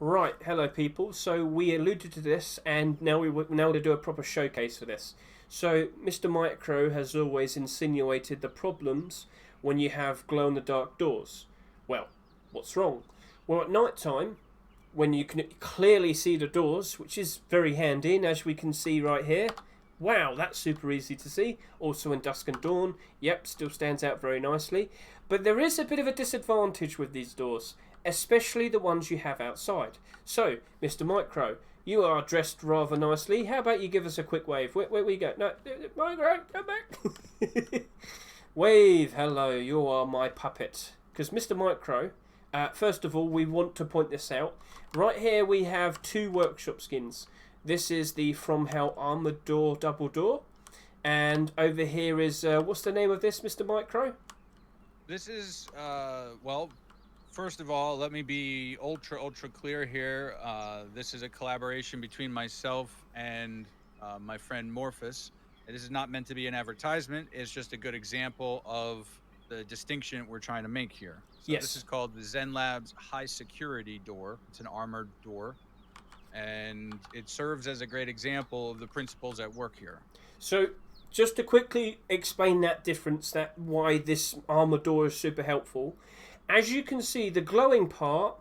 Right, hello people. So we alluded to this, and now now to do a proper showcase for this. So Mr. Micro has always insinuated the problems when you have glow-in-the-dark doors. Well, what's wrong? Well, at night time, when you can clearly see the doors, which is very handy, and as we can see right here. Wow, that's super easy to see. Also in dusk and dawn, yep, still stands out very nicely. But there is a bit of a disadvantage with these doors, especially the ones you have outside. So, Mr. Micro, you are dressed rather nicely. How about you give us a quick wave? Where we go? No, Micro, come back. Wave, hello, you are my puppet. Because Mr. Micro, first of all, we want to point this out. Right here we have two workshop skins. This is the From Hell Armored Door Double Door. And over here is, what's the name of this, Mr. Micro? This is, well, first of all, let me be ultra clear here. This is a collaboration between myself and my friend Morphus. This is not meant to be an advertisement. It's just a good example of the distinction we're trying to make here. So yes. This is called the Zen Labs High Security Door. It's an armored door. And it serves as a great example of the principles at work here. So, just to quickly explain that difference, that why this armor door is super helpful. As you can see, the glowing part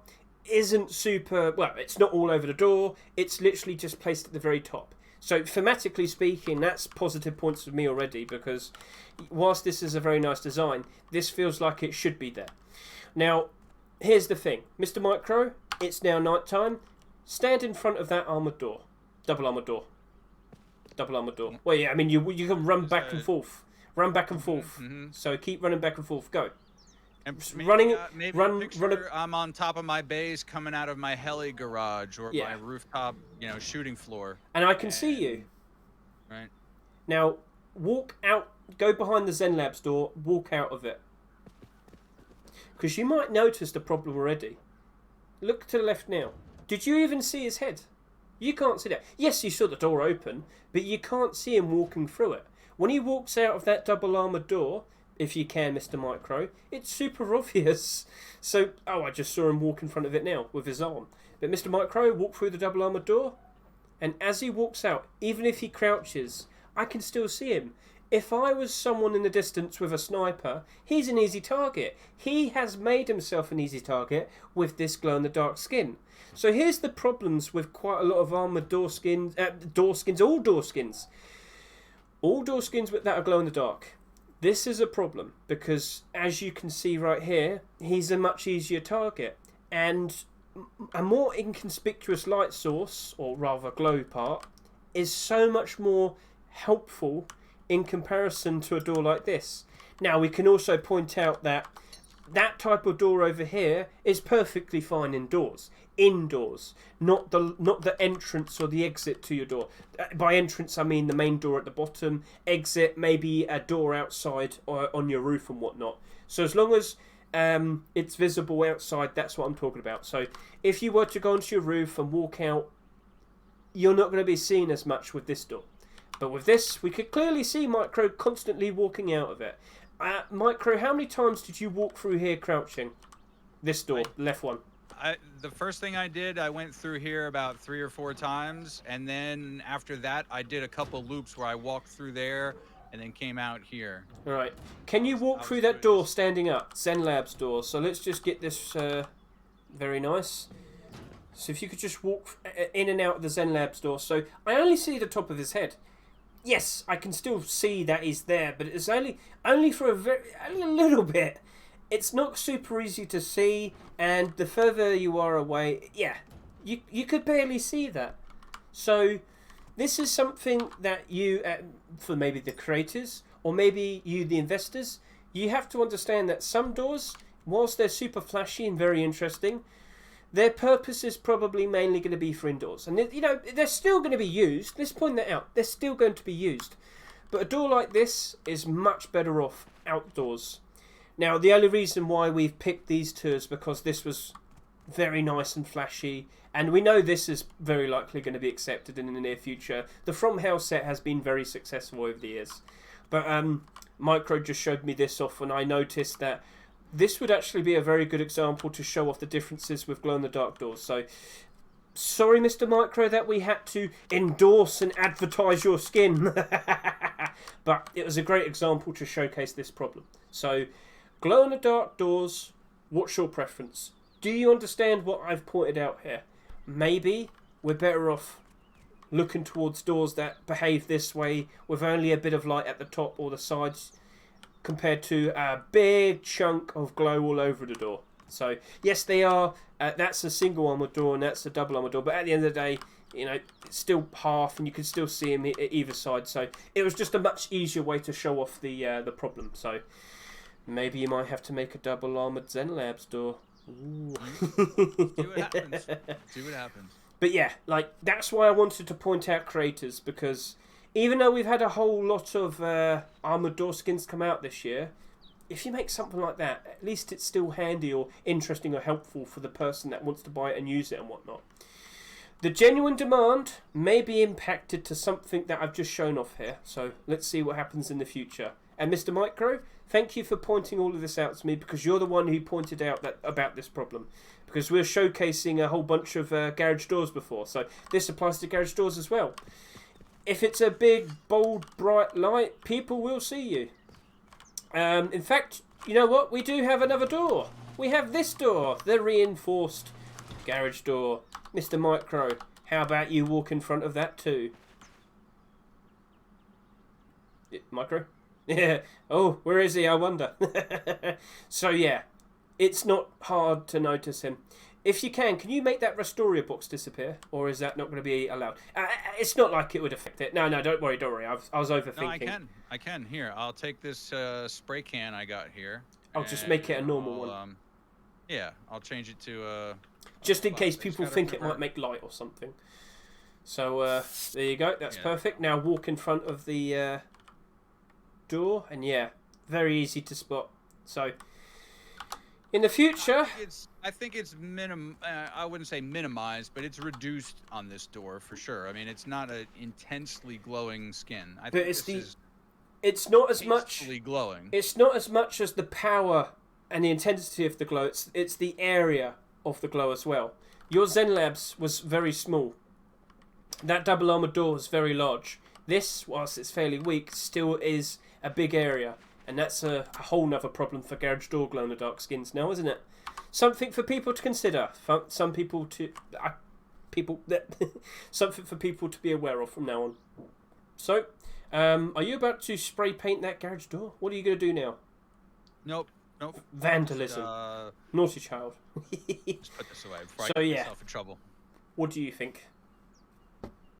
isn't super, well, it's not all over the door. It's literally just placed at the very top. So, thematically speaking, that's positive points for me already, because whilst this is a very nice design, this feels like it should be there. Now, here's the thing. Mr. Micro, it's now night time. Stand in front of that armoured door. Double armoured door. Double armoured door. Well, yeah, I mean, you can run back and forth. Run back and forth. So keep running back and forth. Go. And maybe run. I'm on top of my base coming out of my heli garage or my rooftop, shooting floor. And I can see you. Right. Now, walk out. Go behind the Zen Labs door. Walk out of it. Because you might notice the problem already. Look to the left now. Did you even see his head? You can't see that. Yes, you saw the door open, but you can't see him walking through it. When he walks out of that double armoured door, if you can, Mr. Micro, it's super obvious. So, I just saw him walk in front of it now with his arm. But Mr. Micro walked through the double armoured door, and as he walks out, even if he crouches, I can still see him. If I was someone in the distance with a sniper, he's an easy target. He has made himself an easy target with this glow-in-the-dark skin. So here's the problems with quite a lot of armoured door skins, all door skins. All door skins that are glow-in-the-dark. This is a problem because, as you can see right here, he's a much easier target. And a more inconspicuous light source, or rather glow part, is so much more helpful in comparison to a door like this. Now, we can also point out that that type of door over here is perfectly fine indoors. Indoors, not the entrance or the exit to your door. By entrance, I mean the main door at the bottom. Exit, maybe a door outside or on your roof and whatnot. So as long as it's visible outside, that's what I'm talking about. So if you were to go onto your roof and walk out, you're not going to be seen as much with this door. But with this, we could clearly see Micro constantly walking out of it. Micro, how many times did you walk through here crouching? This door, left one. The first thing I did, I went through here about 3 or 4 times, and then after that, I did a couple loops where I walked through there and then came out here. All right. Can you walk through that door standing up? Zen Labs door. So let's just get this very nice. So if you could just walk in and out of the Zen Labs door. So I only see the top of his head. Yes, I can still see that he's there, but it's only for only a little bit. It's not super easy to see, and the further you are away, you could barely see that. So this is something that you, for maybe the creators, or maybe you, the investors, you have to understand that some doors, whilst they're super flashy and very interesting, their purpose is probably mainly going to be for indoors. And, they're still going to be used. Let's point that out. They're still going to be used. But a door like this is much better off outdoors. Now, the only reason why we've picked these two is because this was very nice and flashy. And we know this is very likely going to be accepted in the near future. The From Hell set has been very successful over the years. But Micro just showed me this off, and I noticed that this would actually be a very good example to show off the differences with glow-in-the-dark doors. So sorry, Mr. Micro, that we had to endorse and advertise your skin. But it was a great example to showcase this problem. So, glow-in-the-dark doors, what's your preference? Do you understand what I've pointed out here? Maybe we're better off looking towards doors that behave this way with only a bit of light at the top or the sides compared to a big chunk of glow all over the door. So, yes, they are. That's a single armoured door and that's a double armoured door. But at the end of the day, you know, it's still half and you can still see them at either side. So, it was just a much easier way to show off the problem. So, maybe you might have to make a double armoured Zen Labs door. Ooh. See what happens. See what happens. But yeah, like, that's why I wanted to point out creators, because even though we've had a whole lot of armoured door skins come out this year, if you make something like that, at least it's still handy or interesting or helpful for the person that wants to buy it and use it and whatnot. The genuine demand may be impacted to something that I've just shown off here, so let's see what happens in the future. And Mr. Micro, thank you for pointing all of this out to me, because you're the one who pointed out about this problem. Because we're showcasing a whole bunch of garage doors before, so this applies to garage doors as well. If it's a big, bold, bright light, people will see you. In fact, you know what? We do have another door. We have this door, the reinforced garage door. Mr. Micro, how about you walk in front of that too? Micro? Yeah. Oh, where is he? I wonder. So yeah, it's not hard to notice him. If you can you make that Restoria box disappear? Or is that not going to be allowed? It's not like it would affect it. No, don't worry. I was overthinking. No, I can. Here, I'll take this spray can I got here. I'll just make it a normal one. Yeah, I'll change it to... just in case people think it might make light or something. So, there you go. That's perfect. Now walk in front of the door. And yeah, very easy to spot. So... in the future, I think it's I wouldn't say minimized, but it's reduced on this door for sure. I mean, it's not an intensely glowing skin. But it's not as much glowing. It's not as much as the power and the intensity of the glow. It's the area of the glow as well. Your Zen Labs was very small. That double armored door was very large. This, whilst it's fairly weak, still is a big area. And that's a whole nother problem for garage door glow-in-the-dark skins now, isn't it? Something for people to consider. Something for people to be aware of from now on. So, are you about to spray paint that garage door? What are you going to do now? Nope. Vandalism. Naughty child. Just put this away before I get myself in trouble. What do you think?